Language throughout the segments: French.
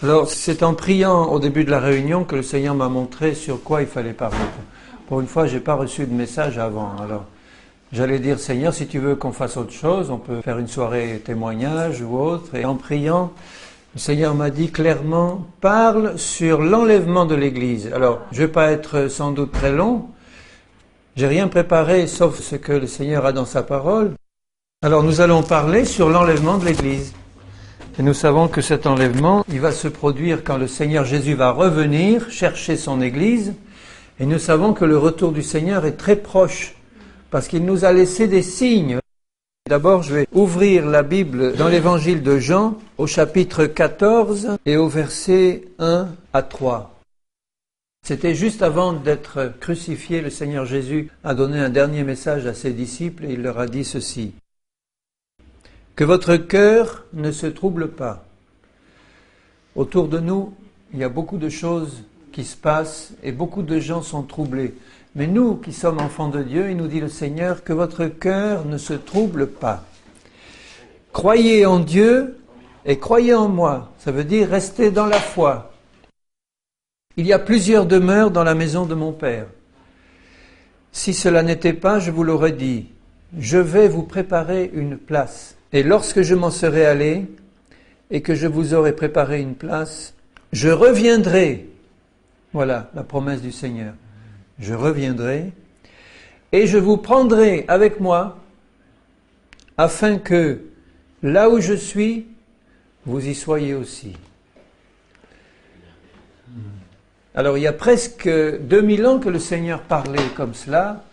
Alors, c'est en priant au début de la réunion que le Seigneur m'a montré sur quoi il fallait parler. Pour une fois, j'ai pas reçu de message avant. Alors, j'allais dire, Seigneur, si tu veux qu'on fasse autre chose, on peut faire une soirée témoignage ou autre. Et en priant, le Seigneur m'a dit clairement, parle sur l'enlèvement de l'Église. Alors, je vais pas être sans doute très long. J'ai rien préparé sauf ce que le Seigneur a dans sa parole. Alors, nous allons parler sur l'enlèvement de l'Église. Et nous savons que cet enlèvement, il va se produire quand le Seigneur Jésus va revenir chercher son Église. Et nous savons que le retour du Seigneur est très proche, parce qu'il nous a laissé des signes. D'abord, je vais ouvrir la Bible dans l'évangile de Jean, au chapitre 14 et au verset 1 à 3. C'était juste avant d'être crucifié, le Seigneur Jésus a donné un dernier message à ses disciples et il leur a dit ceci. Que votre cœur ne se trouble pas. Autour de nous, il y a beaucoup de choses qui se passent et beaucoup de gens sont troublés. Mais nous qui sommes enfants de Dieu, il nous dit le Seigneur, que votre cœur ne se trouble pas. Croyez en Dieu et croyez en moi. Ça veut dire rester dans la foi. Il y a plusieurs demeures dans la maison de mon Père. Si cela n'était pas, je vous l'aurais dit. Je vais vous préparer une place. Et lorsque je m'en serai allé et que je vous aurai préparé une place, je reviendrai. Voilà la promesse du Seigneur. Je reviendrai et je vous prendrai avec moi afin que là où je suis, vous y soyez aussi. Alors il y a presque 2000 ans que le Seigneur parlait comme cela.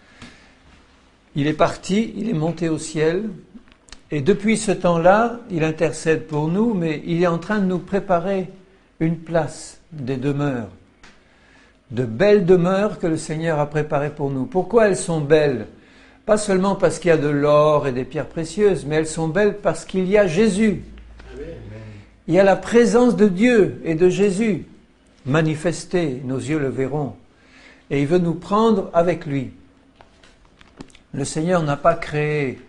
Il est parti, il est monté au ciel. Et depuis ce temps-là, il intercède pour nous, mais il est en train de nous préparer une place, des demeures. De belles demeures que le Seigneur a préparées pour nous. Pourquoi elles sont belles? Pas seulement parce qu'il y a de l'or et des pierres précieuses, mais elles sont belles parce qu'il y a Jésus. Il y a la présence de Dieu et de Jésus manifestée, nos yeux le verront. Et il veut nous prendre avec lui. Le Seigneur n'a pas créé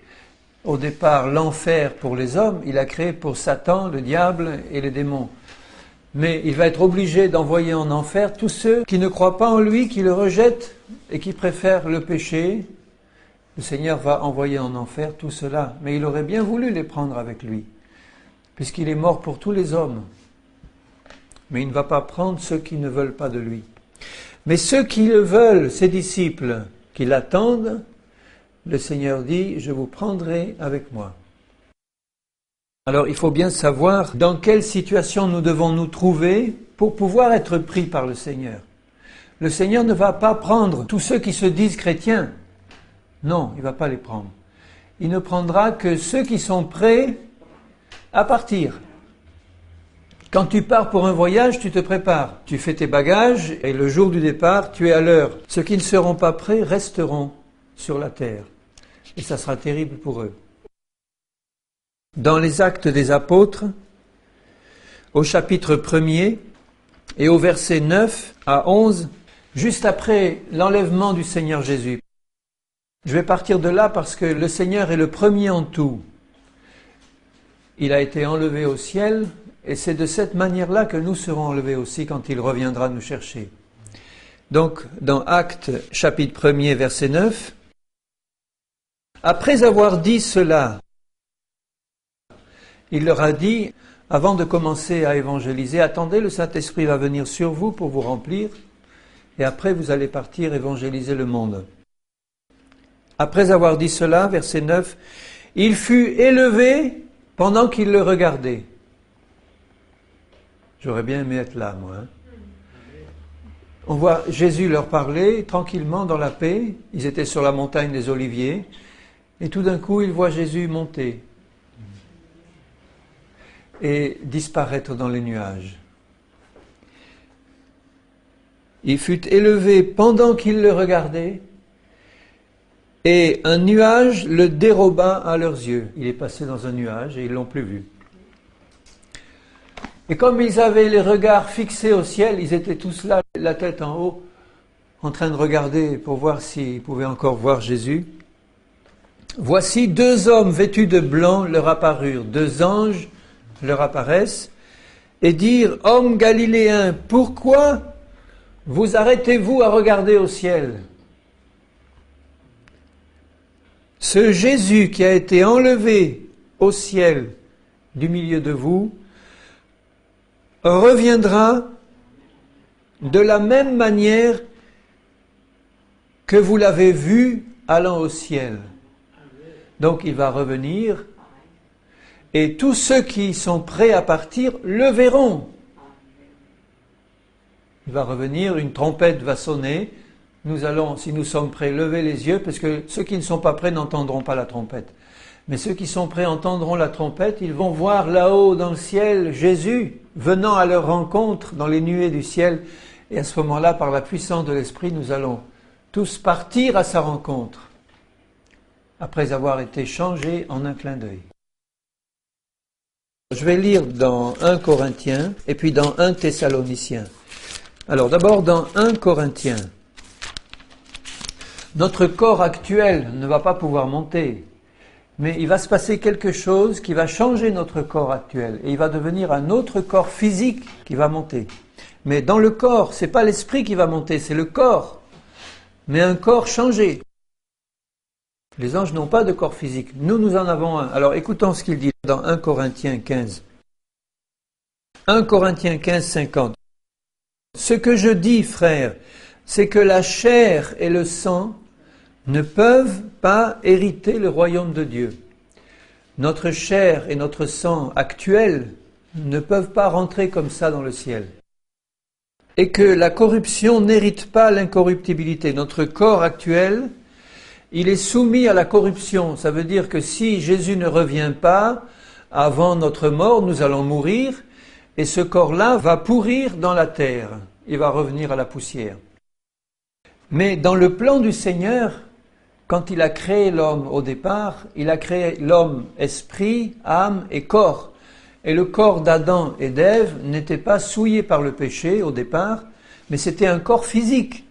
au départ l'enfer pour les hommes, il a créé pour Satan, le diable et les démons. Mais il va être obligé d'envoyer en enfer tous ceux qui ne croient pas en lui, qui le rejettent et qui préfèrent le péché. Le Seigneur va envoyer en enfer tout cela, mais il aurait bien voulu les prendre avec lui, puisqu'il est mort pour tous les hommes. Mais il ne va pas prendre ceux qui ne veulent pas de lui. Mais ceux qui le veulent, ses disciples, qui l'attendent, le Seigneur dit, je vous prendrai avec moi. Alors il faut bien savoir dans quelle situation nous devons nous trouver pour pouvoir être pris par le Seigneur. Le Seigneur ne va pas prendre tous ceux qui se disent chrétiens. Non, il ne va pas les prendre. Il ne prendra que ceux qui sont prêts à partir. Quand tu pars pour un voyage, tu te prépares. Tu fais tes bagages et le jour du départ, tu es à l'heure. Ceux qui ne seront pas prêts resteront sur la terre. Et ça sera terrible pour eux. Dans les Actes des Apôtres, au chapitre 1er et au verset 9 à 11, juste après l'enlèvement du Seigneur Jésus. Je vais partir de là parce que le Seigneur est le premier en tout. Il a été enlevé au ciel et c'est de cette manière-là que nous serons enlevés aussi quand il reviendra nous chercher. Donc, dans Actes chapitre 1er verset 9, après avoir dit cela, il leur a dit, avant de commencer à évangéliser, attendez, le Saint-Esprit va venir sur vous pour vous remplir, et après vous allez partir évangéliser le monde. Après avoir dit cela, verset 9, il fut élevé pendant qu'il le regardait. J'aurais bien aimé être là, moi. On voit Jésus leur parler tranquillement dans la paix. Ils étaient sur la montagne des Oliviers. Et tout d'un coup, ils voient Jésus monter et disparaître dans les nuages. Il fut élevé pendant qu'il le regardait et un nuage le déroba à leurs yeux. Il est passé dans un nuage et ils ne l'ont plus vu. Et comme ils avaient les regards fixés au ciel, ils étaient tous là, la tête en haut, en train de regarder pour voir s'ils pouvaient encore voir Jésus. Voici 2 hommes vêtus de blanc leur apparurent, 2 anges leur apparaissent, et dire « Hommes galiléens, pourquoi vous arrêtez-vous à regarder au ciel ?» Ce Jésus qui a été enlevé au ciel du milieu de vous reviendra de la même manière que vous l'avez vu allant au ciel. Donc il va revenir et tous ceux qui sont prêts à partir le verront. Il va revenir, une trompette va sonner. Nous allons, si nous sommes prêts, lever les yeux, parce que ceux qui ne sont pas prêts n'entendront pas la trompette. Mais ceux qui sont prêts entendront la trompette, ils vont voir là-haut dans le ciel Jésus venant à leur rencontre dans les nuées du ciel. Et à ce moment-là, par la puissance de l'Esprit, nous allons tous partir à sa rencontre, après avoir été changés en un clin d'œil. Je vais lire dans 1 Corinthiens et puis dans 1 Thessaloniciens. Alors d'abord dans 1 Corinthiens. Notre corps actuel ne va pas pouvoir monter, mais il va se passer quelque chose qui va changer notre corps actuel et il va devenir un autre corps physique qui va monter. Mais dans le corps, c'est pas l'esprit qui va monter, c'est le corps, mais un corps changé. Les anges n'ont pas de corps physique. Nous, nous en avons un. Alors écoutons ce qu'il dit dans 1 Corinthiens 15. 1 Corinthiens 15, 50. Ce que je dis, frères, c'est que la chair et le sang ne peuvent pas hériter le royaume de Dieu. Notre chair et notre sang actuels ne peuvent pas rentrer comme ça dans le ciel. Et que la corruption n'hérite pas l'incorruptibilité. Notre corps actuel, il est soumis à la corruption. Ça veut dire que si Jésus ne revient pas, avant notre mort, nous allons mourir, et ce corps-là va pourrir dans la terre. Il va revenir à la poussière. Mais dans le plan du Seigneur, quand il a créé l'homme au départ, il a créé l'homme esprit, âme et corps. Et le corps d'Adam et d'Ève n'était pas souillé par le péché au départ, mais c'était un corps physique.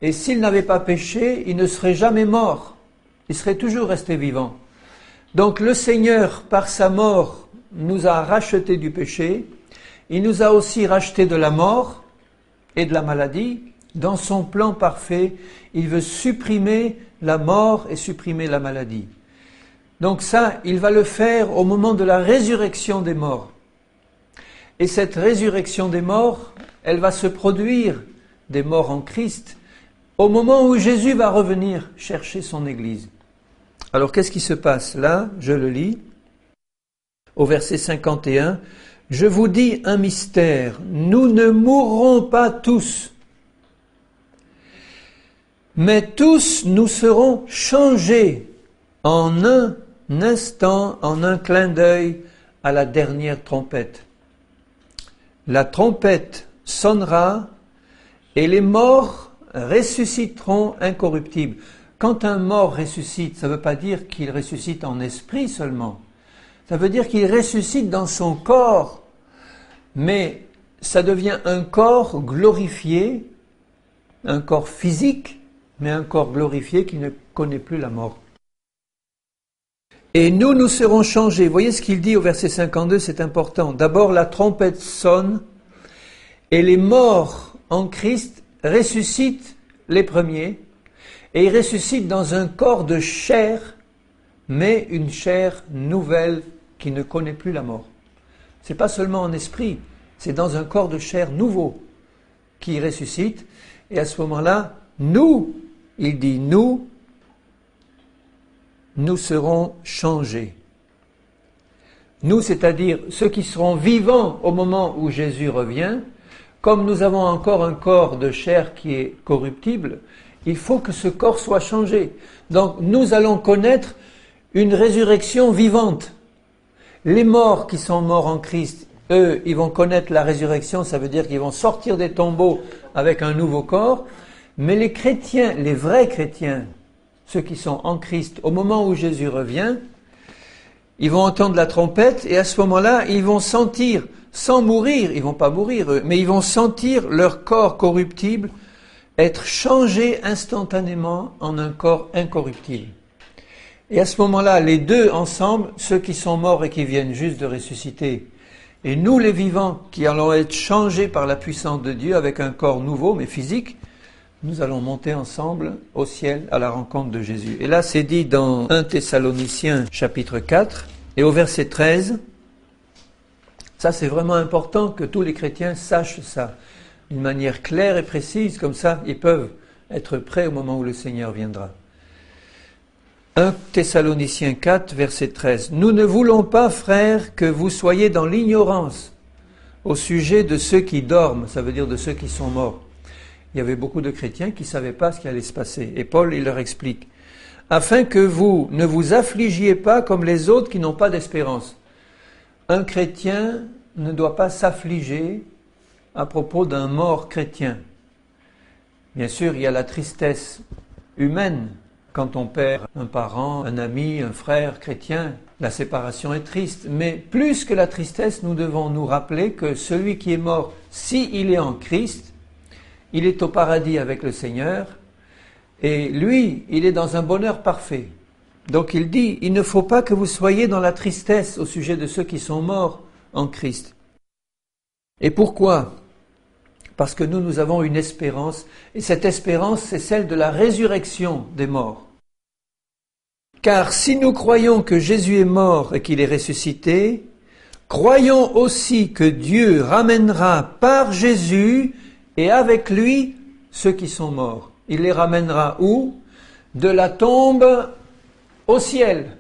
Et s'il n'avait pas péché, il ne serait jamais mort. Il serait toujours resté vivant. Donc le Seigneur, par sa mort, nous a racheté du péché. Il nous a aussi racheté de la mort et de la maladie. Dans son plan parfait, il veut supprimer la mort et supprimer la maladie. Donc ça, il va le faire au moment de la résurrection des morts. Et cette résurrection des morts, elle va se produire, des morts en Christ, au moment où Jésus va revenir chercher son Église. Alors qu'est-ce qui se passe là? Je le lis. Au verset 51, « Je vous dis un mystère, nous ne mourrons pas tous, mais tous nous serons changés en un instant, en un clin d'œil, à la dernière trompette. La trompette sonnera et les morts ressusciteront incorruptibles. » Quand un mort ressuscite, ça ne veut pas dire qu'il ressuscite en esprit seulement. Ça veut dire qu'il ressuscite dans son corps. Mais ça devient un corps glorifié, un corps physique, mais un corps glorifié qui ne connaît plus la mort. Et nous, nous serons changés. Vous voyez ce qu'il dit au verset 52, c'est important. D'abord, la trompette sonne et les morts en Christ ressuscitent les premiers. Et ils ressuscitent dans un corps de chair, mais une chair nouvelle qui ne connaît plus la mort. Ce n'est pas seulement en esprit, c'est dans un corps de chair nouveau qui ressuscite. Et à ce moment-là, nous, il dit nous serons changés. Nous, c'est-à-dire ceux qui seront vivants au moment où Jésus revient, comme nous avons encore un corps de chair qui est corruptible, il faut que ce corps soit changé. Donc nous allons connaître une résurrection vivante. Les morts qui sont morts en Christ, eux, ils vont connaître la résurrection, ça veut dire qu'ils vont sortir des tombeaux avec un nouveau corps. Mais les chrétiens, les vrais chrétiens, ceux qui sont en Christ, au moment où Jésus revient, ils vont entendre la trompette et à ce moment-là, ils vont sentir, sans mourir, ils vont pas mourir eux, mais ils vont sentir leur corps corruptible être changé instantanément en un corps incorruptible. Et à ce moment-là, les deux ensemble, ceux qui sont morts et qui viennent juste de ressusciter, Et nous, les vivants, qui allons être changés par la puissance de Dieu avec un corps nouveau, mais physique, nous allons monter ensemble au ciel à la rencontre de Jésus. Et là, c'est dit dans 1 Thessaloniciens chapitre 4 et au verset 13. Ça, c'est vraiment important que tous les chrétiens sachent ça d'une manière claire et précise, comme ça, ils peuvent être prêts au moment où le Seigneur viendra. 1 Thessaloniciens 4, verset 13. « Nous ne voulons pas, frères, que vous soyez dans l'ignorance au sujet de ceux qui dorment, ça veut dire de ceux qui sont morts. » Il y avait beaucoup de chrétiens qui ne savaient pas ce qui allait se passer. Et Paul, il leur explique. « Afin que vous ne vous affligiez pas comme les autres qui n'ont pas d'espérance. » Un chrétien ne doit pas s'affliger à propos d'un mort chrétien. Bien sûr, il y a la tristesse humaine. Quand on perd un parent, un ami, un frère chrétien, la séparation est triste. Mais plus que la tristesse, nous devons nous rappeler que celui qui est mort, s'il est en Christ, il est au paradis avec le Seigneur, et lui, il est dans un bonheur parfait. Donc il dit, il ne faut pas que vous soyez dans la tristesse au sujet de ceux qui sont morts en Christ. Et pourquoi ? Parce que nous avons une espérance, et cette espérance, c'est celle de la résurrection des morts. Car si nous croyons que Jésus est mort et qu'il est ressuscité, croyons aussi que Dieu ramènera par Jésus et avec lui ceux qui sont morts. Il les ramènera où ? De la tombe au ciel.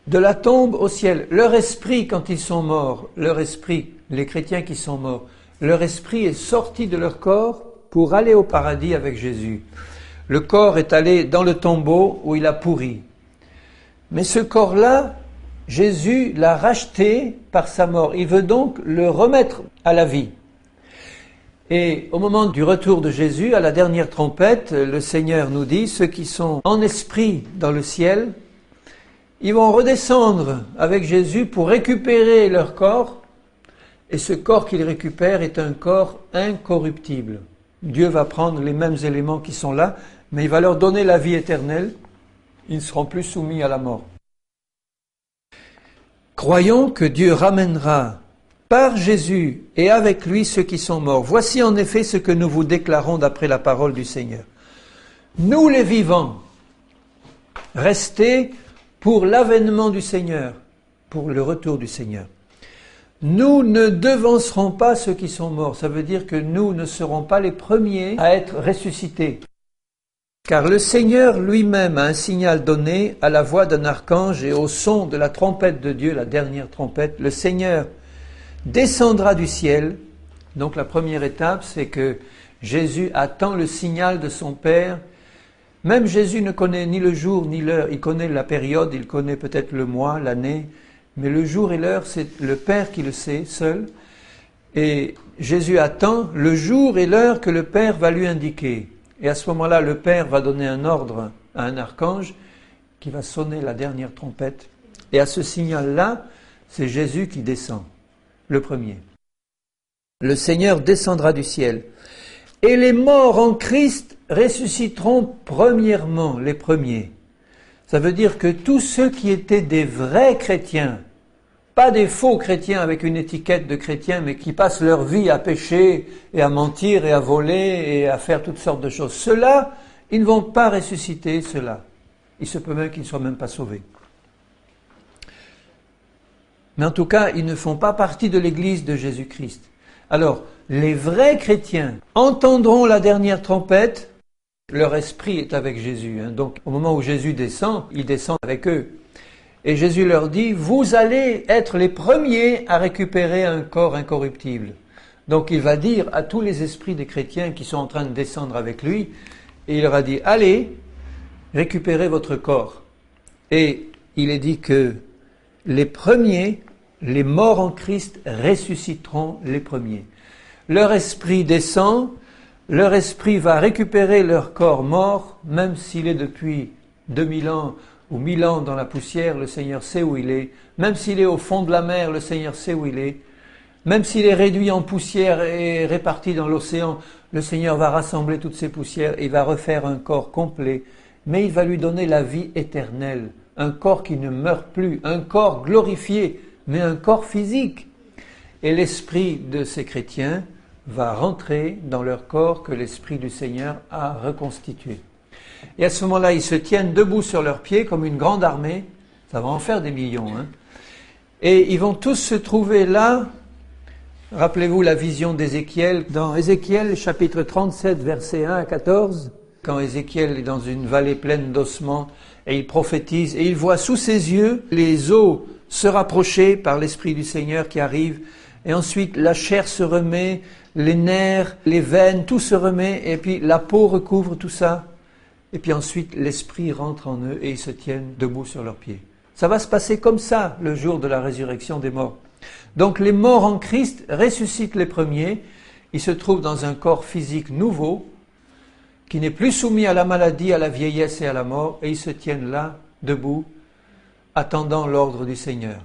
De la tombe au ciel. Leur esprit, quand ils sont morts, leur esprit, les chrétiens qui sont morts, leur esprit est sorti de leur corps pour aller au paradis avec Jésus. Le corps est allé dans le tombeau où il a pourri. Mais ce corps-là, Jésus l'a racheté par sa mort. Il veut donc le remettre à la vie. Et au moment du retour de Jésus, à la dernière trompette, le Seigneur nous dit, ceux qui sont en esprit dans le ciel, ils vont redescendre avec Jésus pour récupérer leur corps. Et ce corps qu'ils récupèrent est un corps incorruptible. Dieu va prendre les mêmes éléments qui sont là, mais il va leur donner la vie éternelle. Ils ne seront plus soumis à la mort. Croyons que Dieu ramènera par Jésus et avec lui ceux qui sont morts. Voici en effet ce que nous vous déclarons d'après la parole du Seigneur. Nous les vivants, restés pour l'avènement du Seigneur, pour le retour du Seigneur. Nous ne devancerons pas ceux qui sont morts. Ça veut dire que nous ne serons pas les premiers à être ressuscités. Car le Seigneur lui-même a un signal donné à la voix d'un archange et au son de la trompette de Dieu, la dernière trompette. Le Seigneur descendra du ciel. Donc la première étape, c'est que Jésus attend le signal de son Père. Même Jésus ne connaît ni le jour ni l'heure. Il connaît la période, il connaît peut-être le mois, l'année. Mais le jour et l'heure, c'est le Père qui le sait seul. Et Jésus attend le jour et l'heure que le Père va lui indiquer. Et à ce moment-là, le Père va donner un ordre à un archange qui va sonner la dernière trompette. Et à ce signal-là, c'est Jésus qui descend, le premier. Le Seigneur descendra du ciel. Et les morts en Christ ressusciteront premièrement, les premiers. Ça veut dire que tous ceux qui étaient des vrais chrétiens, pas des faux chrétiens avec une étiquette de chrétiens, mais qui passent leur vie à pécher et à mentir et à voler et à faire toutes sortes de choses, ceux-là, ils ne vont pas ressusciter ceux-là. Il se peut même qu'ils ne soient même pas sauvés. Mais en tout cas, ils ne font pas partie de l'Église de Jésus-Christ. Alors, les vrais chrétiens entendront la dernière trompette. Leur esprit est avec Jésus. Donc, au moment où Jésus descend, il descend avec eux. Et Jésus leur dit, vous allez être les premiers à récupérer un corps incorruptible. Donc, il va dire à tous les esprits des chrétiens qui sont en train de descendre avec lui, et il leur a dit, allez, récupérez votre corps. Et il est dit que les premiers, les morts en Christ, ressusciteront les premiers. Leur esprit descend. Leur esprit va récupérer leur corps mort, même s'il est depuis 2000 ans ou 1000 ans dans la poussière, le Seigneur sait où il est. Même s'il est au fond de la mer, le Seigneur sait où il est. Même s'il est réduit en poussière et réparti dans l'océan, le Seigneur va rassembler toutes ces poussières et va refaire un corps complet. Mais il va lui donner la vie éternelle, un corps qui ne meurt plus, un corps glorifié mais un corps physique. Et l'esprit de ces chrétiens va rentrer dans leur corps que l'Esprit du Seigneur a reconstitué. Et à ce moment-là, ils se tiennent debout sur leurs pieds comme une grande armée. Ça va en faire des millions. Et ils vont tous se trouver là. Rappelez-vous la vision d'Ézéchiel. Dans Ézéchiel, chapitre 37, versets 1 à 14, quand Ézéchiel est dans une vallée pleine d'ossements, et il prophétise, et il voit sous ses yeux les os se rapprocher par l'Esprit du Seigneur qui arrive, et ensuite la chair se remet, les nerfs, les veines, tout se remet, et puis la peau recouvre tout ça. Et puis ensuite, l'Esprit rentre en eux et ils se tiennent debout sur leurs pieds. Ça va se passer comme ça, le jour de la résurrection des morts. Donc les morts en Christ ressuscitent les premiers. Ils se trouvent dans un corps physique nouveau, qui n'est plus soumis à la maladie, à la vieillesse et à la mort, et ils se tiennent là, debout, attendant l'ordre du Seigneur.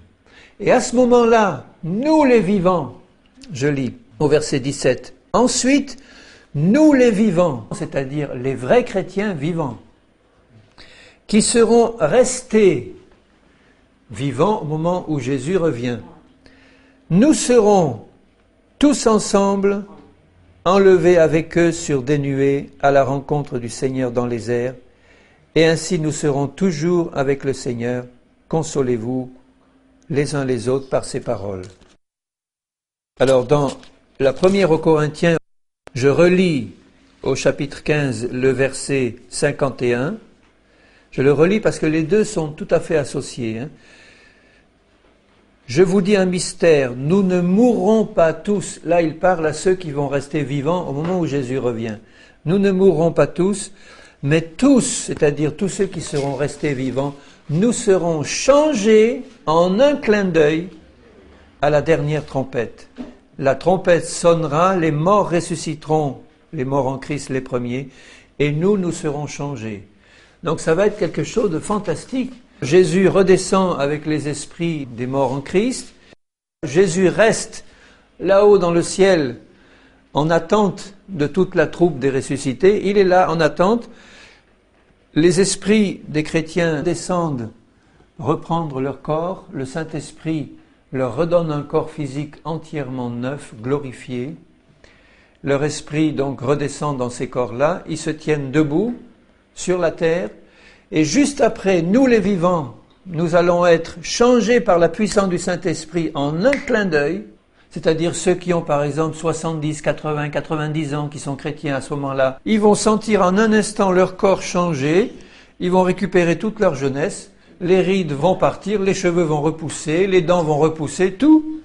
Et à ce moment-là, nous les vivants, je lis au verset 17, ensuite, nous les vivants, c'est-à-dire les vrais chrétiens vivants, qui seront restés vivants au moment où Jésus revient, nous serons tous ensemble enlevés avec eux sur des nuées à la rencontre du Seigneur dans les airs, et ainsi nous serons toujours avec le Seigneur. Consolez-vous les uns les autres par ces paroles. Alors dans la première aux Corinthiens, je relis au chapitre 15 le verset 51. Je le relis parce que les deux sont tout à fait associés. Je vous dis un mystère, nous ne mourrons pas tous. Là, il parle à ceux qui vont rester vivants au moment où Jésus revient. Nous ne mourrons pas tous, mais tous, c'est-à-dire tous ceux qui seront restés vivants, nous serons changés en un clin d'œil à la dernière trompette. La trompette sonnera, les morts ressusciteront, les morts en Christ les premiers, et nous serons changés. Donc ça va être quelque chose de fantastique. Jésus redescend avec les esprits des morts en Christ. Jésus reste là-haut dans le ciel en attente de toute la troupe des ressuscités. Il est là en attente. Les esprits des chrétiens descendent reprendre leur corps. Le Saint-Esprit leur redonne un corps physique entièrement neuf, glorifié. Leur esprit donc redescend dans ces corps-là. Ils se tiennent debout sur la terre. Et juste après, nous les vivants, nous allons être changés par la puissance du Saint-Esprit en un clin d'œil, c'est-à-dire ceux qui ont par exemple 70, 80, 90 ans, qui sont chrétiens à ce moment-là, ils vont sentir en un instant leur corps changer, ils vont récupérer toute leur jeunesse, les rides vont partir, les cheveux vont repousser, les dents vont repousser, tout.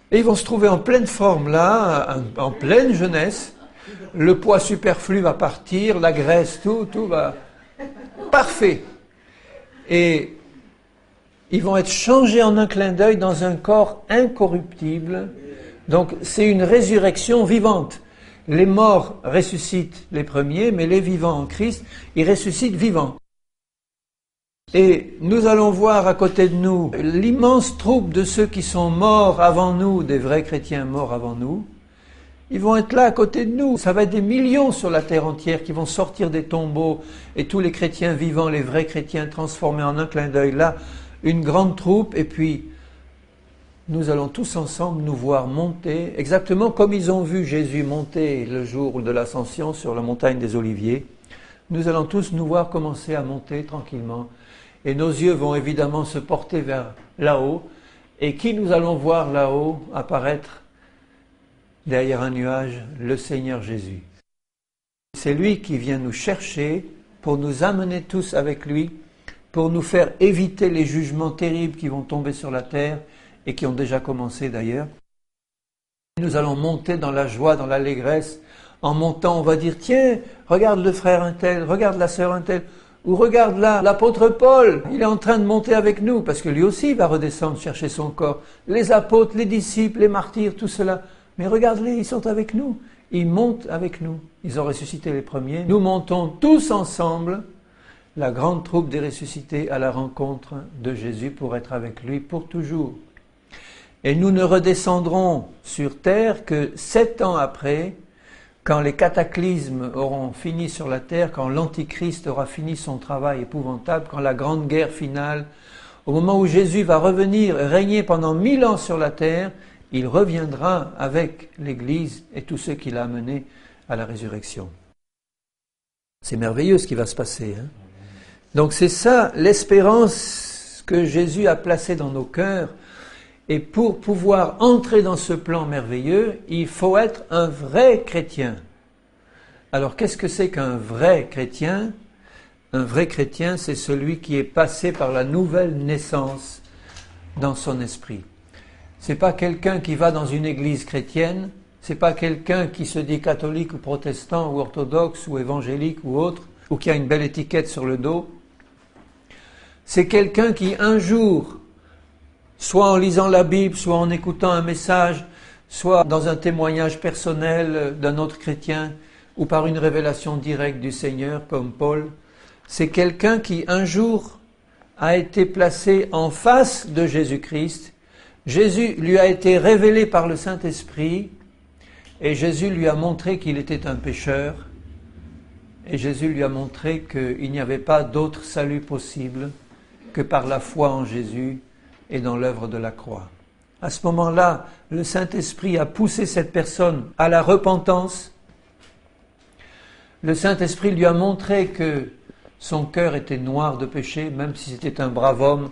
Et ils vont se trouver en pleine forme là, en pleine jeunesse, le poids superflu va partir, la graisse, tout va... Parfait. Et ils vont être changés en un clin d'œil dans un corps incorruptible. Donc c'est une résurrection vivante. Les morts ressuscitent les premiers, mais les vivants en Christ, ils ressuscitent vivants. Et nous allons voir à côté de nous l'immense troupe de ceux qui sont morts avant nous, des vrais chrétiens morts avant nous. Ils vont être là à côté de nous. Ça va être des millions sur la terre entière qui vont sortir des tombeaux et tous les chrétiens vivants, les vrais chrétiens transformés en un clin d'œil. Là, une grande troupe et puis nous allons tous ensemble nous voir monter, exactement comme ils ont vu Jésus monter le jour de l'ascension sur la montagne des Oliviers. Nous allons tous nous voir commencer à monter tranquillement et nos yeux vont évidemment se porter vers là-haut. Et qui nous allons voir là-haut apparaître derrière un nuage? Le Seigneur Jésus. C'est lui qui vient nous chercher pour nous amener tous avec lui, pour nous faire éviter les jugements terribles qui vont tomber sur la terre et qui ont déjà commencé d'ailleurs. Nous allons monter dans la joie, dans l'allégresse. En montant, on va dire, tiens, regarde le frère un tel, regarde la sœur un tel, ou regarde là, l'apôtre Paul, il est en train de monter avec nous, parce que lui aussi va redescendre chercher son corps. Les apôtres, les disciples, les martyrs, tout cela. Mais regarde-les, ils sont avec nous. Ils montent avec nous. Ils ont ressuscité les premiers. Nous montons tous ensemble, la grande troupe des ressuscités, à la rencontre de Jésus pour être avec lui pour toujours. Et nous ne redescendrons sur terre que 7 ans après, quand les cataclysmes auront fini sur la terre, quand l'Antichrist aura fini son travail épouvantable, quand la grande guerre finale Au moment où Jésus va revenir régner pendant 1000 ans sur la terre, il reviendra avec l'Église et tous ceux qu'il a amenés à la résurrection. C'est merveilleux ce qui va se passer. Donc c'est ça l'espérance que Jésus a placée dans nos cœurs. Et pour pouvoir entrer dans ce plan merveilleux, il faut être un vrai chrétien. Alors qu'est-ce que c'est qu'un vrai chrétien ? Un vrai chrétien, c'est celui qui est passé par la nouvelle naissance dans son esprit. C'est pas quelqu'un qui va dans une église chrétienne, c'est pas quelqu'un qui se dit catholique ou protestant ou orthodoxe ou évangélique ou autre, ou qui a une belle étiquette sur le dos. C'est quelqu'un qui un jour, soit en lisant la Bible, soit en écoutant un message, soit dans un témoignage personnel d'un autre chrétien, ou par une révélation directe du Seigneur, comme Paul, c'est quelqu'un qui un jour a été placé en face de Jésus-Christ. Jésus lui a été révélé par le Saint-Esprit, et Jésus lui a montré qu'il était un pécheur, et Jésus lui a montré qu'il n'y avait pas d'autre salut possible que par la foi en Jésus et dans l'œuvre de la croix. À ce moment-là, le Saint-Esprit a poussé cette personne à la repentance. Le Saint-Esprit lui a montré que son cœur était noir de péché, même si c'était un brave homme,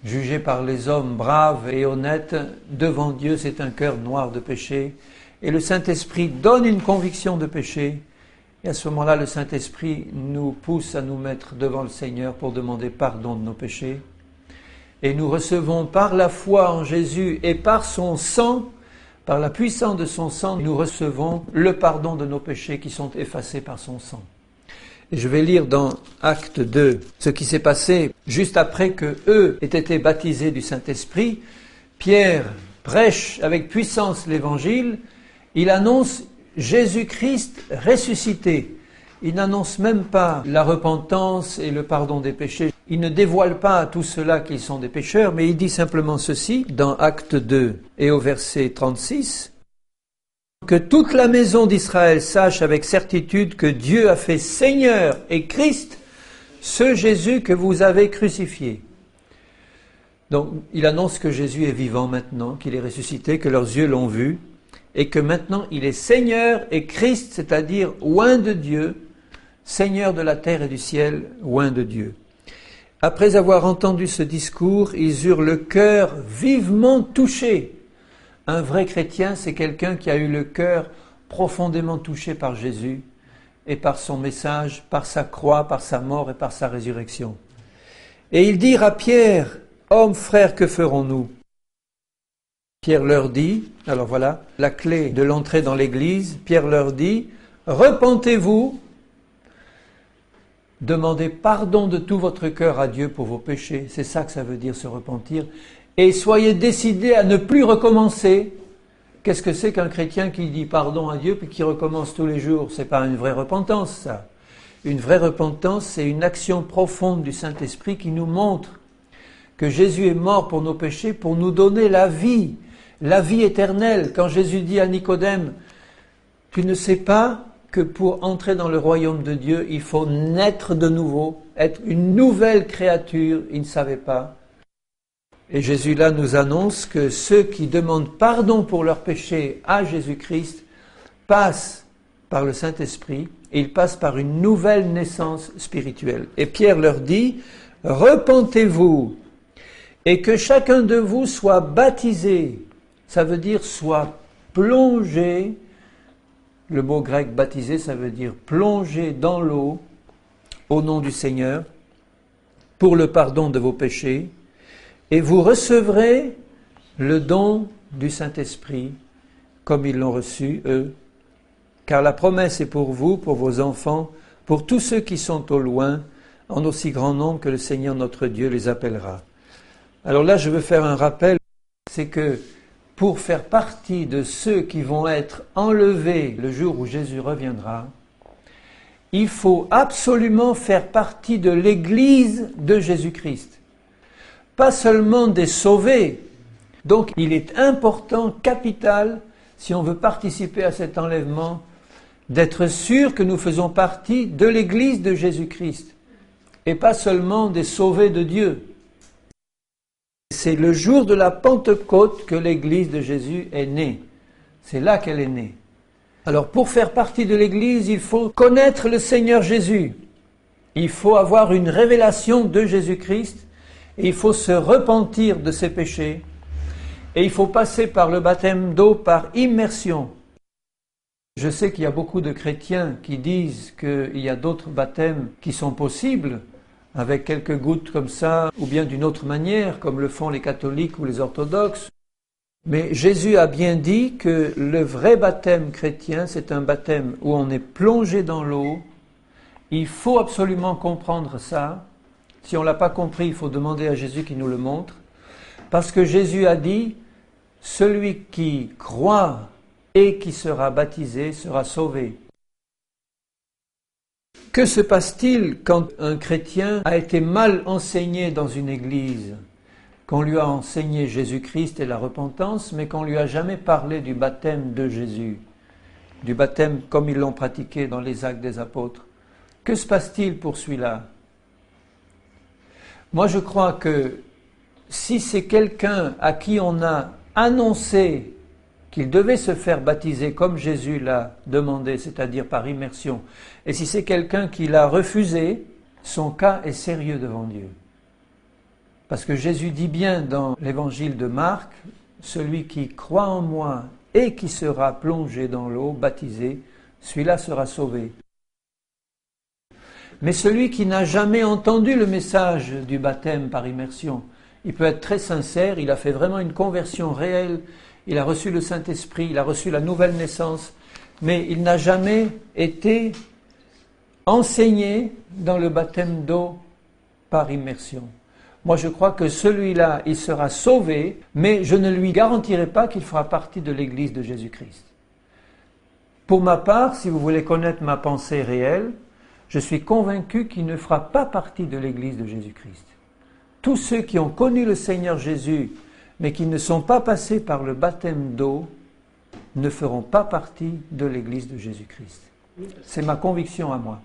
jugé par les hommes braves et honnêtes. Devant Dieu, c'est un cœur noir de péché. Et le Saint-Esprit donne une conviction de péché. Et à ce moment-là, le Saint-Esprit nous pousse à nous mettre devant le Seigneur pour demander pardon de nos péchés. Et nous recevons par la foi en Jésus et par son sang, par la puissance de son sang, nous recevons le pardon de nos péchés qui sont effacés par son sang. Et je vais lire dans Acte 2 ce qui s'est passé juste après que eux aient été baptisés du Saint-Esprit. Pierre prêche avec puissance l'Évangile. Il annonce Jésus-Christ ressuscité. Il n'annonce même pas la repentance et le pardon des péchés. Il ne dévoile pas à tous ceux-là qu'ils sont des pécheurs, mais il dit simplement ceci dans Acte 2 et au verset 36. Que toute la maison d'Israël sache avec certitude que Dieu a fait Seigneur et Christ ce Jésus que vous avez crucifié. Donc il annonce que Jésus est vivant maintenant, qu'il est ressuscité, que leurs yeux l'ont vu, et que maintenant il est Seigneur et Christ, c'est-à-dire oint de Dieu, Seigneur de la terre et du ciel, oint de Dieu. Après avoir entendu ce discours, ils eurent le cœur vivement touché. Un vrai chrétien, c'est quelqu'un qui a eu le cœur profondément touché par Jésus et par son message, par sa croix, par sa mort et par sa résurrection. Et ils dirent à Pierre, « Hommes, frères, que ferons-nous » Pierre leur dit, alors voilà, la clé de l'entrée dans l'Église, Pierre leur dit, « Repentez-vous, demandez pardon de tout votre cœur à Dieu pour vos péchés. » C'est ça que ça veut dire se repentir. Et soyez décidés à ne plus recommencer. Qu'est-ce que c'est qu'un chrétien qui dit pardon à Dieu puis qui recommence tous les jours? C'est pas une vraie repentance, ça. Une vraie repentance, c'est une action profonde du Saint-Esprit qui nous montre que Jésus est mort pour nos péchés, pour nous donner la vie éternelle. Quand Jésus dit à Nicodème, tu ne sais pas que pour entrer dans le royaume de Dieu, il faut naître de nouveau, être une nouvelle créature, il ne savait pas. Et Jésus là nous annonce que ceux qui demandent pardon pour leurs péchés à Jésus-Christ passent par le Saint-Esprit et ils passent par une nouvelle naissance spirituelle. Et Pierre leur dit, repentez-vous et que chacun de vous soit baptisé. Ça veut dire soit plongé. Le mot grec baptisé, ça veut dire plongé dans l'eau au nom du Seigneur pour le pardon de vos péchés. Et vous recevrez le don du Saint-Esprit, comme ils l'ont reçu, eux. Car la promesse est pour vous, pour vos enfants, pour tous ceux qui sont au loin, en aussi grand nombre que le Seigneur notre Dieu les appellera. Alors là, je veux faire un rappel, c'est que pour faire partie de ceux qui vont être enlevés le jour où Jésus reviendra, il faut absolument faire partie de l'Église de Jésus-Christ. Pas seulement des sauvés. Donc il est important, capital, si on veut participer à cet enlèvement, d'être sûr que nous faisons partie de l'Église de Jésus-Christ et pas seulement des sauvés de Dieu. C'est le jour de la Pentecôte que l'Église de Jésus est née. C'est là qu'elle est née. Alors pour faire partie de l'Église, il faut connaître le Seigneur Jésus. Il faut avoir une révélation de Jésus-Christ. Et il faut se repentir de ses péchés. Et il faut passer par le baptême d'eau par immersion. Je sais qu'il y a beaucoup de chrétiens qui disent qu'il y a d'autres baptêmes qui sont possibles, avec quelques gouttes comme ça, ou bien d'une autre manière, comme le font les catholiques ou les orthodoxes. Mais Jésus a bien dit que le vrai baptême chrétien, c'est un baptême où on est plongé dans l'eau. Il faut absolument comprendre ça. Si on ne l'a pas compris, il faut demander à Jésus qu'il nous le montre. Parce que Jésus a dit, celui qui croit et qui sera baptisé sera sauvé. Que se passe-t-il quand un chrétien a été mal enseigné dans une église, qu'on lui a enseigné Jésus-Christ et la repentance, mais qu'on ne lui a jamais parlé du baptême de Jésus, du baptême comme ils l'ont pratiqué dans les Actes des Apôtres? Que se passe-t-il pour celui-là? Moi, je crois que si c'est quelqu'un à qui on a annoncé qu'il devait se faire baptiser comme Jésus l'a demandé, c'est-à-dire par immersion, et si c'est quelqu'un qui l'a refusé, son cas est sérieux devant Dieu. Parce que Jésus dit bien dans l'évangile de Marc, celui qui croit en moi et qui sera plongé dans l'eau, baptisé, celui-là sera sauvé. Mais celui qui n'a jamais entendu le message du baptême par immersion, il peut être très sincère, il a fait vraiment une conversion réelle, il a reçu le Saint-Esprit, il a reçu la nouvelle naissance, mais il n'a jamais été enseigné dans le baptême d'eau par immersion. Moi, je crois que celui-là, il sera sauvé, mais je ne lui garantirai pas qu'il fera partie de l'Église de Jésus-Christ. Pour ma part, si vous voulez connaître ma pensée réelle, je suis convaincu qu'il ne fera pas partie de l'Église de Jésus-Christ. Tous ceux qui ont connu le Seigneur Jésus, mais qui ne sont pas passés par le baptême d'eau, ne feront pas partie de l'Église de Jésus-Christ. C'est ma conviction à moi.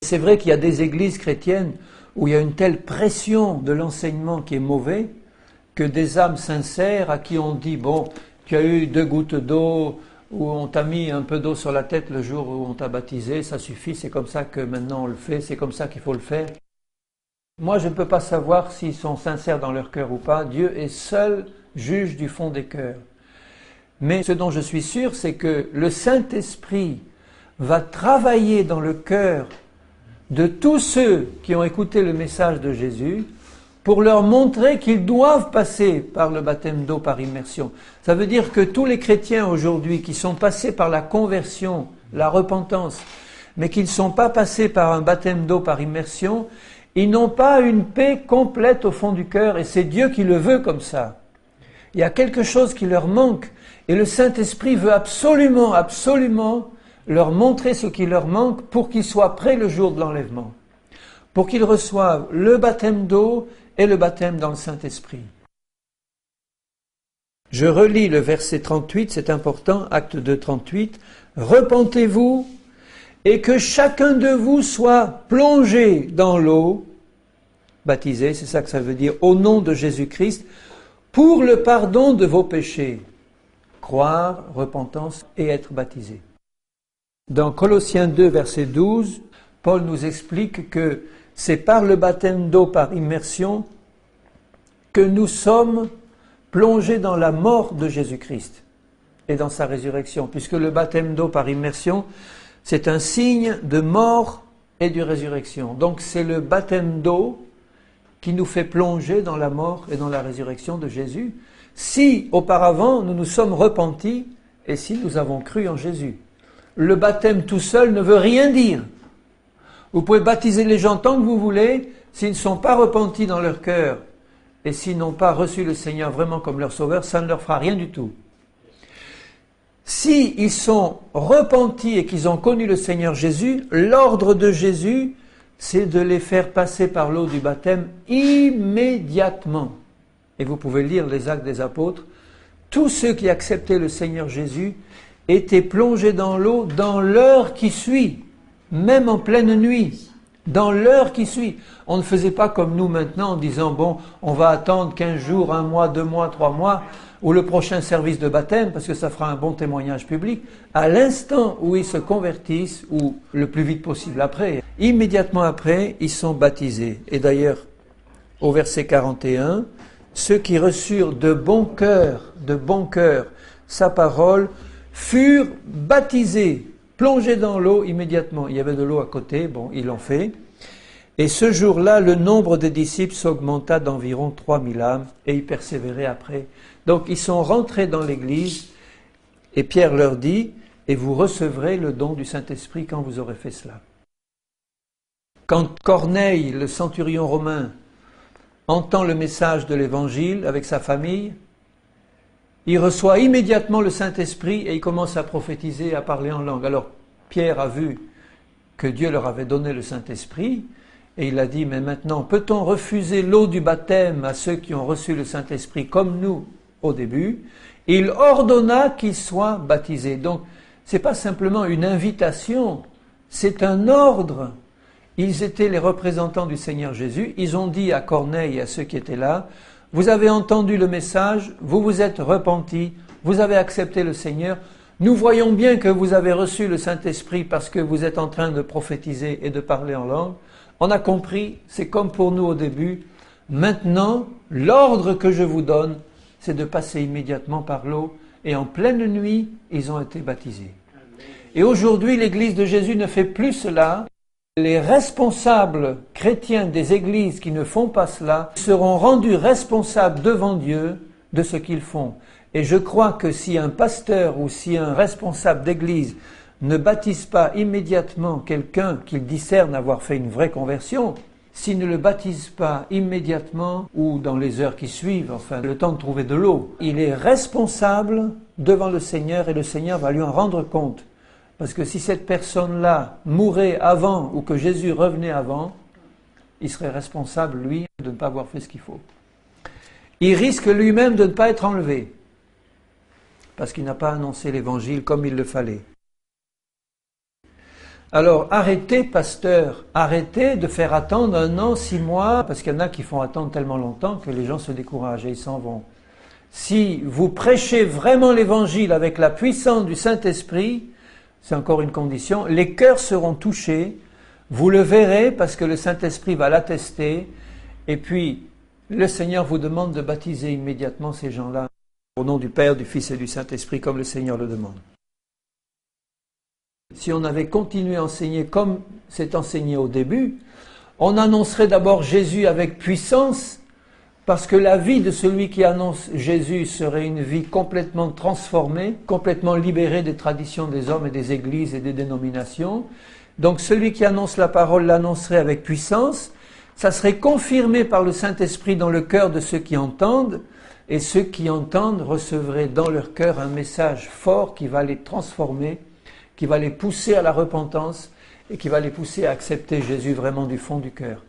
C'est vrai qu'il y a des églises chrétiennes où il y a une telle pression de l'enseignement qui est mauvais, que des âmes sincères à qui on dit, bon, tu as eu 2 gouttes d'eau, ou on t'a mis un peu d'eau sur la tête le jour où on t'a baptisé, ça suffit, c'est comme ça que maintenant on le fait, c'est comme ça qu'il faut le faire. Moi, je ne peux pas savoir s'ils sont sincères dans leur cœur ou pas. Dieu est seul juge du fond des cœurs. Mais ce dont je suis sûr, c'est que le Saint-Esprit va travailler dans le cœur de tous ceux qui ont écouté le message de Jésus pour leur montrer qu'ils doivent passer par le baptême d'eau par immersion. Ça veut dire que tous les chrétiens aujourd'hui qui sont passés par la conversion, la repentance, mais qui ne sont pas passés par un baptême d'eau par immersion, ils n'ont pas une paix complète au fond du cœur, et c'est Dieu qui le veut comme ça. Il y a quelque chose qui leur manque, et le Saint-Esprit veut absolument, absolument leur montrer ce qui leur manque pour qu'ils soient prêts le jour de l'enlèvement, pour qu'ils reçoivent le baptême d'eau et le baptême dans le Saint-Esprit. Je relis le verset 38, c'est important, Acte 2, 38. « Repentez-vous et que chacun de vous soit plongé dans l'eau, baptisé, c'est ça que ça veut dire, au nom de Jésus-Christ, pour le pardon de vos péchés. » Croire, repentance et être baptisé. Dans Colossiens 2, verset 12, Paul nous explique que c'est par le baptême d'eau par immersion que nous sommes plongés dans la mort de Jésus-Christ et dans sa résurrection, puisque le baptême d'eau par immersion, c'est un signe de mort et de résurrection. Donc c'est le baptême d'eau qui nous fait plonger dans la mort et dans la résurrection de Jésus, si auparavant nous nous sommes repentis et si nous avons cru en Jésus. Le baptême tout seul ne veut rien dire. Vous pouvez baptiser les gens tant que vous voulez, s'ils ne sont pas repentis dans leur cœur et s'ils n'ont pas reçu le Seigneur vraiment comme leur sauveur, ça ne leur fera rien du tout. Si ils sont repentis et qu'ils ont connu le Seigneur Jésus, l'ordre de Jésus, c'est de les faire passer par l'eau du baptême immédiatement. Et vous pouvez lire les Actes des Apôtres. Tous ceux qui acceptaient le Seigneur Jésus étaient plongés dans l'eau dans l'heure qui suit, même en pleine nuit. dans l'heure qui suit. On ne faisait pas comme nous maintenant en disant, bon, on va attendre 15 jours, 1 mois, 2 mois, 3 mois, ou le prochain service de baptême, parce que ça fera un bon témoignage public. À l'instant où ils se convertissent, ou le plus vite possible après, immédiatement après, ils sont baptisés. Et d'ailleurs, au verset 41, ceux qui reçurent de bon cœur sa parole, furent baptisés, plongés dans l'eau immédiatement. Il y avait de l'eau à côté, bon, ils l'ont fait. Et ce jour-là, le nombre des disciples s'augmenta d'environ 3000 âmes, et ils persévéraient après. Donc, ils sont rentrés dans l'église, et Pierre leur dit, et vous recevrez le don du Saint-Esprit quand vous aurez fait cela. Quand Corneille, le centurion romain, entend le message de l'Évangile avec sa famille, il reçoit immédiatement le Saint-Esprit et il commence à prophétiser, à parler en langue. Alors, Pierre a vu que Dieu leur avait donné le Saint-Esprit, et il a dit, mais maintenant, peut-on refuser l'eau du baptême à ceux qui ont reçu le Saint-Esprit comme nous au début? Il ordonna qu'ils soient baptisés. Donc, ce n'est pas simplement une invitation, c'est un ordre. Ils étaient les représentants du Seigneur Jésus. Ils ont dit à Corneille et à ceux qui étaient là, vous avez entendu le message, vous vous êtes repentis, vous avez accepté le Seigneur. Nous voyons bien que vous avez reçu le Saint-Esprit parce que vous êtes en train de prophétiser et de parler en langue. On a compris, c'est comme pour nous au début. Maintenant, l'ordre que je vous donne, c'est de passer immédiatement par l'eau. Et en pleine nuit, ils ont été baptisés. Et aujourd'hui, l'Église de Jésus ne fait plus cela. Les responsables chrétiens des églises qui ne font pas cela seront rendus responsables devant Dieu de ce qu'ils font. Et je crois que si un pasteur ou si un responsable d'église ne baptise pas immédiatement quelqu'un qu'il discerne avoir fait une vraie conversion, s'il ne le baptise pas immédiatement ou dans les heures qui suivent, enfin le temps de trouver de l'eau, il est responsable devant le Seigneur et le Seigneur va lui en rendre compte. Parce que si cette personne-là mourait avant ou que Jésus revenait avant, il serait responsable, lui, de ne pas avoir fait ce qu'il faut. Il risque lui-même de ne pas être enlevé, parce qu'il n'a pas annoncé l'Évangile comme il le fallait. Alors, arrêtez, pasteur, arrêtez de faire attendre 1 an, 6 mois, parce qu'il y en a qui font attendre tellement longtemps que les gens se découragent et ils s'en vont. Si vous prêchez vraiment l'Évangile avec la puissance du Saint-Esprit, c'est encore une condition, les cœurs seront touchés, vous le verrez parce que le Saint-Esprit va l'attester, et puis le Seigneur vous demande de baptiser immédiatement ces gens-là, au nom du Père, du Fils et du Saint-Esprit, comme le Seigneur le demande. Si on avait continué à enseigner comme c'est enseigné au début, on annoncerait d'abord Jésus avec puissance, parce que la vie de celui qui annonce Jésus serait une vie complètement transformée, complètement libérée des traditions des hommes et des églises et des dénominations. Donc celui qui annonce la parole l'annoncerait avec puissance, ça serait confirmé par le Saint-Esprit dans le cœur de ceux qui entendent, et ceux qui entendent recevraient dans leur cœur un message fort qui va les transformer, qui va les pousser à la repentance et qui va les pousser à accepter Jésus vraiment du fond du cœur.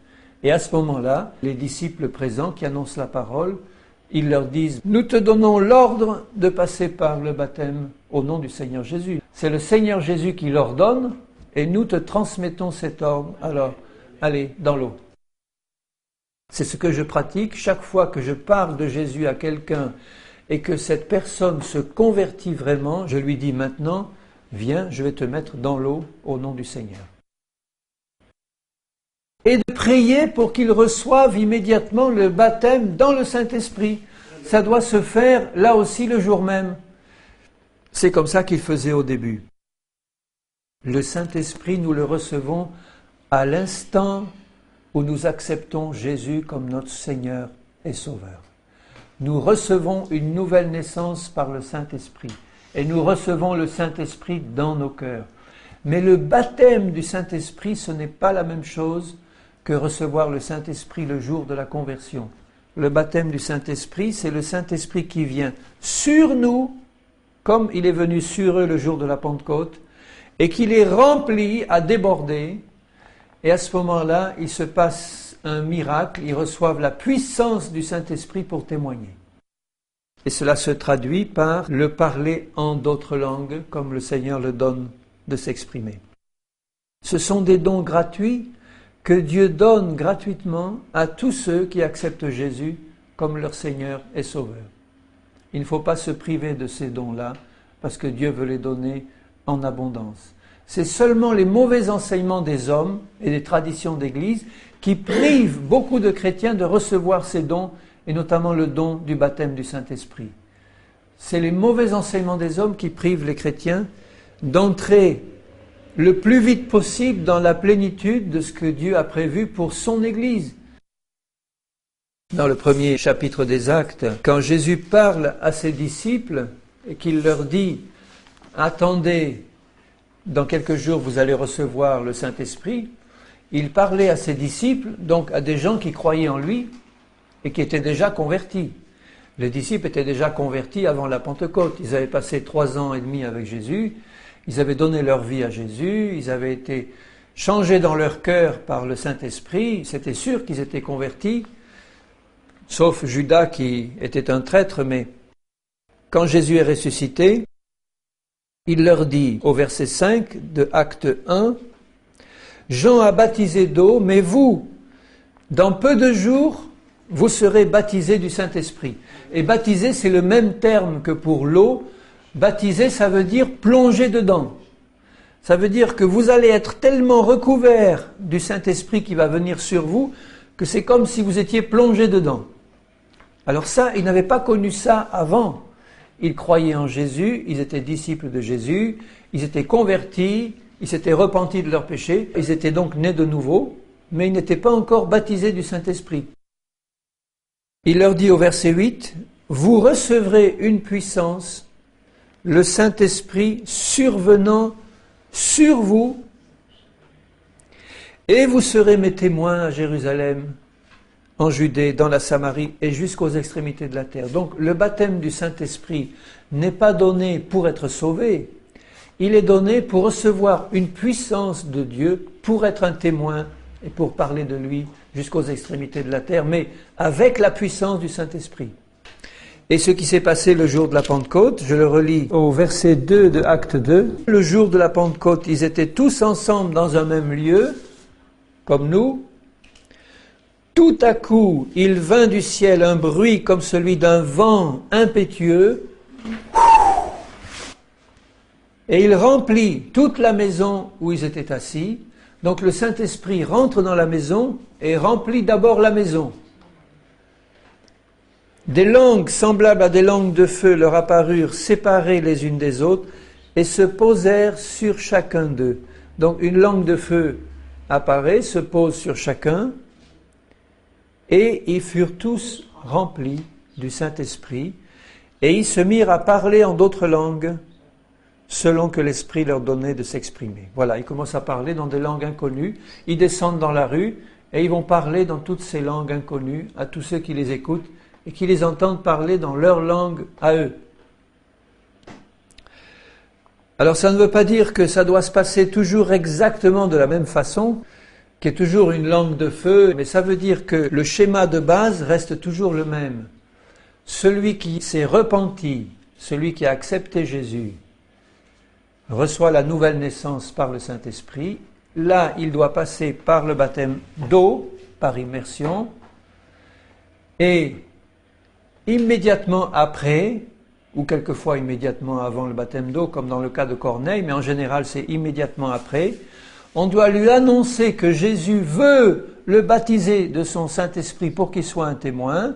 Et à ce moment-là, les disciples présents qui annoncent la parole, ils leur disent « Nous te donnons l'ordre de passer par le baptême au nom du Seigneur Jésus. » C'est le Seigneur Jésus qui l'ordonne et nous te transmettons cet ordre. Alors, allez, dans l'eau. C'est ce que je pratique chaque fois que je parle de Jésus à quelqu'un et que cette personne se convertit vraiment, je lui dis maintenant « Viens, je vais te mettre dans l'eau au nom du Seigneur. » Et de prier pour qu'il reçoive immédiatement le baptême dans le Saint-Esprit. Ça doit se faire là aussi le jour même. C'est comme ça qu'il faisait au début. Le Saint-Esprit, nous le recevons à l'instant où nous acceptons Jésus comme notre Seigneur et Sauveur. Nous recevons une nouvelle naissance par le Saint-Esprit. Et nous recevons le Saint-Esprit dans nos cœurs. Mais le baptême du Saint-Esprit, ce n'est pas la même chose que recevoir le Saint-Esprit le jour de la conversion. Le baptême du Saint-Esprit, c'est le Saint-Esprit qui vient sur nous, comme il est venu sur eux le jour de la Pentecôte, et qui les remplit à déborder. Et à ce moment-là, il se passe un miracle, ils reçoivent la puissance du Saint-Esprit pour témoigner. Et cela se traduit par le parler en d'autres langues, comme le Seigneur le donne de s'exprimer. Ce sont des dons gratuits que Dieu donne gratuitement à tous ceux qui acceptent Jésus comme leur Seigneur et Sauveur. Il ne faut pas se priver de ces dons-là, parce que Dieu veut les donner en abondance. C'est seulement les mauvais enseignements des hommes et des traditions d'Église qui privent beaucoup de chrétiens de recevoir ces dons, et notamment le don du baptême du Saint-Esprit. C'est les mauvais enseignements des hommes qui privent les chrétiens d'entrer le plus vite possible dans la plénitude de ce que Dieu a prévu pour son Église. Dans le premier chapitre des Actes, quand Jésus parle à ses disciples et qu'il leur dit « Attendez, dans quelques jours vous allez recevoir le Saint-Esprit », il parlait à ses disciples, donc à des gens qui croyaient en lui et qui étaient déjà convertis. Les disciples étaient déjà convertis avant la Pentecôte. Ils avaient passé 3 ans et demi avec Jésus, ils avaient donné leur vie à Jésus, ils avaient été changés dans leur cœur par le Saint-Esprit, c'était sûr qu'ils étaient convertis, sauf Judas qui était un traître, mais quand Jésus est ressuscité, il leur dit au verset 5 de Acte 1, « Jean a baptisé d'eau, mais vous, dans peu de jours, vous serez baptisés du Saint-Esprit. » Et baptisé, c'est le même terme que pour l'eau. Baptisé, ça veut dire plonger dedans. Ça veut dire que vous allez être tellement recouverts du Saint-Esprit qui va venir sur vous, que c'est comme si vous étiez plongé dedans. Alors ça, ils n'avaient pas connu ça avant. Ils croyaient en Jésus, ils étaient disciples de Jésus, ils étaient convertis, ils s'étaient repentis de leurs péchés, ils étaient donc nés de nouveau, mais ils n'étaient pas encore baptisés du Saint-Esprit. Il leur dit au verset 8, « Vous recevrez une puissance, le Saint-Esprit survenant sur vous, et vous serez mes témoins à Jérusalem, en Judée, dans la Samarie et jusqu'aux extrémités de la terre. » Donc le baptême du Saint-Esprit n'est pas donné pour être sauvé, il est donné pour recevoir une puissance de Dieu, pour être un témoin et pour parler de lui jusqu'aux extrémités de la terre, mais avec la puissance du Saint-Esprit. Et ce qui s'est passé le jour de la Pentecôte, je le relis au verset 2 de Acte 2. Le jour de la Pentecôte, ils étaient tous ensemble dans un même lieu, comme nous. Tout à coup, il vint du ciel un bruit comme celui d'un vent impétueux, et il remplit toute la maison où ils étaient assis. Donc le Saint-Esprit rentre dans la maison et remplit d'abord la maison. Des langues semblables à des langues de feu leur apparurent séparées les unes des autres et se posèrent sur chacun d'eux. Donc une langue de feu apparaît, se pose sur chacun, et ils furent tous remplis du Saint-Esprit, et ils se mirent à parler en d'autres langues, selon que l'Esprit leur donnait de s'exprimer. Voilà, ils commencent à parler dans des langues inconnues, ils descendent dans la rue, et ils vont parler dans toutes ces langues inconnues à tous ceux qui les écoutent, et qui les entendent parler dans leur langue à eux. Alors ça ne veut pas dire que ça doit se passer toujours exactement de la même façon, qu'il y ait toujours une langue de feu, mais ça veut dire que le schéma de base reste toujours le même. Celui qui s'est repenti, celui qui a accepté Jésus, reçoit la nouvelle naissance par le Saint-Esprit. Là, il doit passer par le baptême d'eau, par immersion, et immédiatement après, ou quelquefois immédiatement avant le baptême d'eau, comme dans le cas de Corneille, mais en général c'est immédiatement après, on doit lui annoncer que Jésus veut le baptiser de son Saint-Esprit pour qu'il soit un témoin,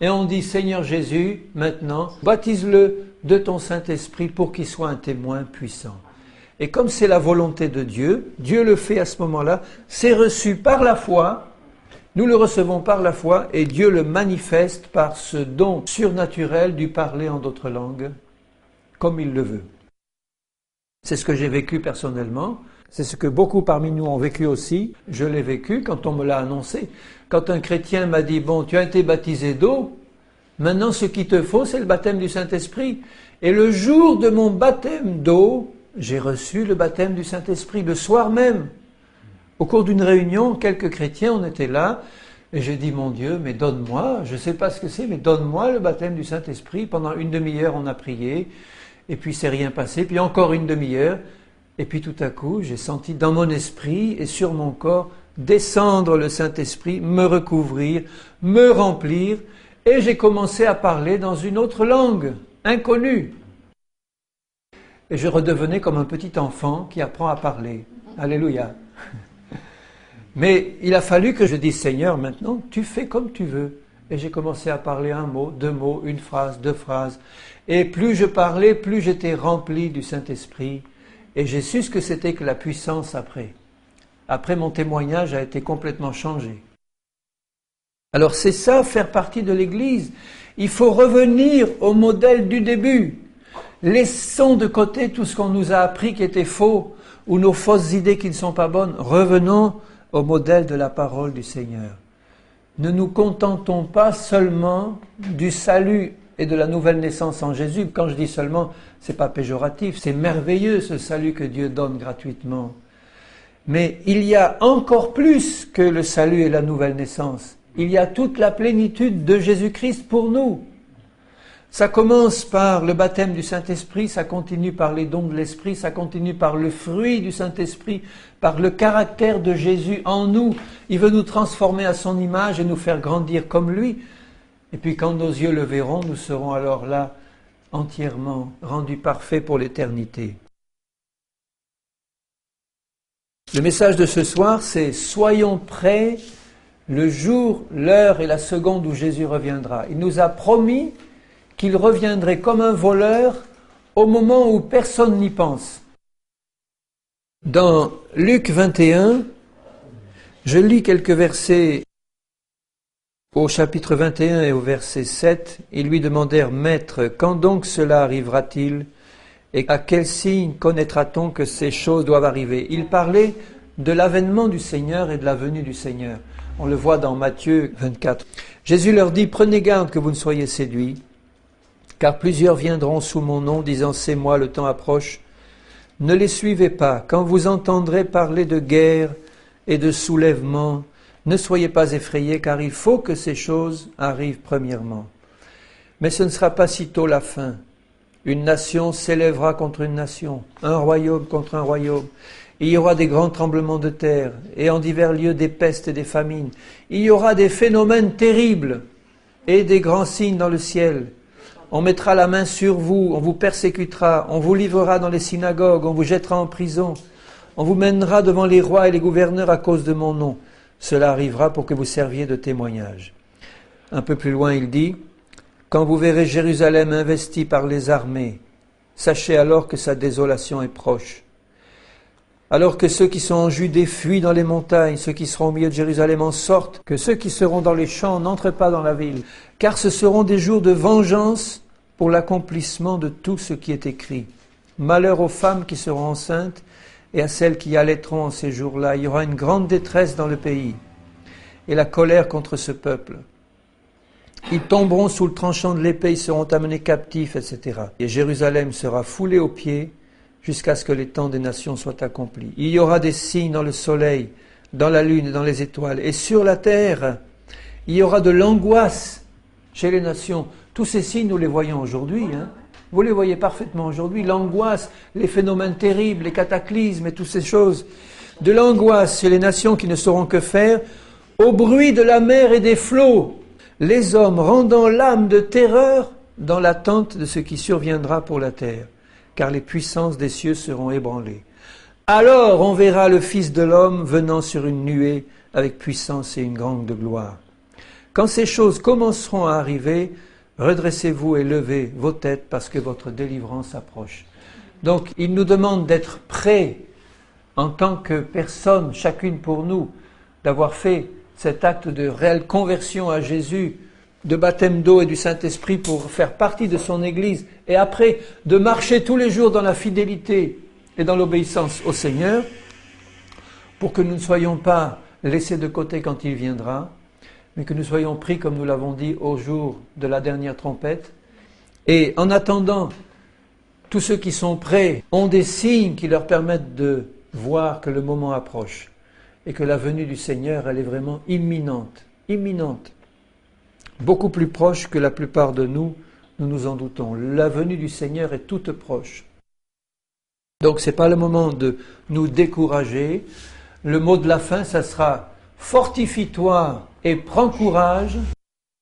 et on dit « Seigneur Jésus, maintenant, baptise-le de ton Saint-Esprit pour qu'il soit un témoin puissant. » Et comme c'est la volonté de Dieu, Dieu le fait à ce moment-là, c'est reçu par la foi, nous le recevons par la foi, et Dieu le manifeste par ce don surnaturel du parler en d'autres langues, comme il le veut. C'est ce que j'ai vécu personnellement, c'est ce que beaucoup parmi nous ont vécu aussi. Je l'ai vécu quand on me l'a annoncé. Quand un chrétien m'a dit « Bon, tu as été baptisé d'eau, maintenant ce qu'il te faut, c'est le baptême du Saint-Esprit. » Et le jour de mon baptême d'eau, j'ai reçu le baptême du Saint-Esprit, le soir même. Au cours d'une réunion, quelques chrétiens, on était là, et j'ai dit « Mon Dieu, mais donne-moi, je ne sais pas ce que c'est, mais donne-moi le baptême du Saint-Esprit. » Pendant une demi-heure, on a prié, et puis c'est rien passé, puis encore une demi-heure, et puis tout à coup, j'ai senti dans mon esprit et sur mon corps descendre le Saint-Esprit, me recouvrir, me remplir, et j'ai commencé à parler dans une autre langue, inconnue. Et je redevenais comme un petit enfant qui apprend à parler. Alléluia. Mais il a fallu que je dise, Seigneur, maintenant, tu fais comme tu veux. Et j'ai commencé à parler un mot, deux mots, une phrase, deux phrases. Et plus je parlais, plus j'étais rempli du Saint-Esprit. Et j'ai su ce que c'était que la puissance après. Après, mon témoignage a été complètement changé. Alors c'est ça, faire partie de l'Église. Il faut revenir au modèle du début. Laissons de côté tout ce qu'on nous a appris qui était faux, ou nos fausses idées qui ne sont pas bonnes. Revenons au modèle de la parole du Seigneur. Ne nous contentons pas seulement du salut et de la nouvelle naissance en Jésus. Quand je dis seulement, c'est pas péjoratif, c'est merveilleux ce salut que Dieu donne gratuitement. Mais il y a encore plus que le salut et la nouvelle naissance. Il y a toute la plénitude de Jésus-Christ pour nous. Ça commence par le baptême du Saint-Esprit, ça continue par les dons de l'Esprit, ça continue par le fruit du Saint-Esprit, par le caractère de Jésus en nous. Il veut nous transformer à son image et nous faire grandir comme lui. Et puis quand nos yeux le verront, nous serons alors là entièrement rendus parfaits pour l'éternité. Le message de ce soir, c'est « Soyons prêts le jour, l'heure et la seconde où Jésus reviendra ». Il nous a promis qu'il reviendrait comme un voleur au moment où personne n'y pense. Dans Luc 21, je lis quelques versets au chapitre 21 et au verset 7. Ils lui demandèrent « Maître, quand donc cela arrivera-t-il ? Et à quel signe connaîtra-t-on que ces choses doivent arriver ?» Il parlait de l'avènement du Seigneur et de la venue du Seigneur. On le voit dans Matthieu 24. Jésus leur dit « Prenez garde que vous ne soyez séduits. Car plusieurs viendront sous mon nom, disant « C'est moi, le temps approche ». Ne les suivez pas. Quand vous entendrez parler de guerre et de soulèvement, ne soyez pas effrayés, car il faut que ces choses arrivent premièrement. Mais ce ne sera pas sitôt la fin. Une nation s'élèvera contre une nation, un royaume contre un royaume. Il y aura des grands tremblements de terre, et en divers lieux des pestes et des famines. Il y aura des phénomènes terribles et des grands signes dans le ciel. On mettra la main sur vous, on vous persécutera, on vous livrera dans les synagogues, on vous jettera en prison, on vous mènera devant les rois et les gouverneurs à cause de mon nom. Cela arrivera pour que vous serviez de témoignage. Un peu plus loin, il dit « Quand vous verrez Jérusalem investie par les armées, sachez alors que sa désolation est proche. Alors que ceux qui sont en Judée fuient dans les montagnes, ceux qui seront au milieu de Jérusalem en sortent, que ceux qui seront dans les champs n'entrent pas dans la ville, car ce seront des jours de vengeance pour l'accomplissement de tout ce qui est écrit. Malheur aux femmes qui seront enceintes et à celles qui allaiteront en ces jours-là. Il y aura une grande détresse dans le pays et la colère contre ce peuple. Ils tomberont sous le tranchant de l'épée, ils seront amenés captifs, etc. Et Jérusalem sera foulée aux pieds jusqu'à ce que les temps des nations soient accomplis. Il y aura des signes dans le soleil, dans la lune et dans les étoiles. Et sur la terre, il y aura de l'angoisse chez les nations. Tous ces signes, nous les voyons aujourd'hui. Vous les voyez parfaitement aujourd'hui. L'angoisse, les phénomènes terribles, les cataclysmes et toutes ces choses. De l'angoisse chez les nations qui ne sauront que faire, au bruit de la mer et des flots. Les hommes rendant l'âme de terreur dans l'attente de ce qui surviendra pour la terre. Car les puissances des cieux seront ébranlées. Alors on verra le Fils de l'homme venant sur une nuée avec puissance et une grande gloire. Quand ces choses commenceront à arriver, redressez-vous et levez vos têtes parce que votre délivrance approche. Donc il nous demande d'être prêts en tant que personne, chacune pour nous, d'avoir fait cet acte de réelle conversion à Jésus, de baptême d'eau et du Saint-Esprit pour faire partie de son Église, et après de marcher tous les jours dans la fidélité et dans l'obéissance au Seigneur, pour que nous ne soyons pas laissés de côté quand il viendra, mais que nous soyons pris, comme nous l'avons dit, au jour de la dernière trompette. Et en attendant, tous ceux qui sont prêts ont des signes qui leur permettent de voir que le moment approche et que la venue du Seigneur, elle est vraiment imminente, imminente. Beaucoup plus proche que la plupart de nous, nous nous en doutons. La venue du Seigneur est toute proche. Donc ce n'est pas le moment de nous décourager. Le mot de la fin, ça sera fortifie-toi et prends courage,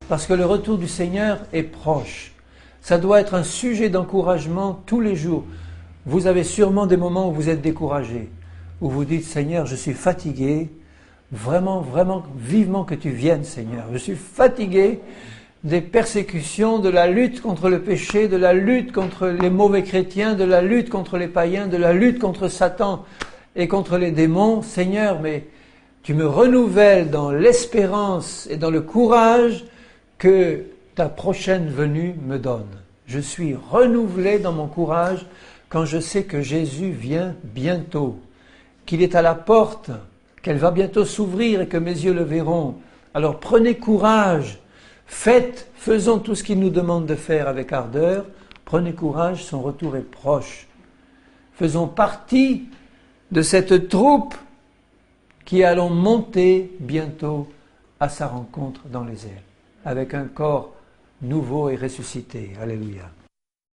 parce que le retour du Seigneur est proche. Ça doit être un sujet d'encouragement tous les jours. Vous avez sûrement des moments où vous êtes découragé, où vous dites, Seigneur, je suis fatigué, vraiment, vraiment, vivement que tu viennes, Seigneur. Je suis fatigué des persécutions, de la lutte contre le péché, de la lutte contre les mauvais chrétiens, de la lutte contre les païens, de la lutte contre Satan et contre les démons. Seigneur, mais tu me renouvelles dans l'espérance et dans le courage que ta prochaine venue me donne. Je suis renouvelé dans mon courage quand je sais que Jésus vient bientôt, qu'il est à la porte, qu'elle va bientôt s'ouvrir et que mes yeux le verront. Alors prenez courage, faisons tout ce qu'il nous demande de faire avec ardeur. Prenez courage, son retour est proche. Faisons partie de cette troupe qui allons monter bientôt à sa rencontre dans les airs, avec un corps nouveau et ressuscité. Alléluia.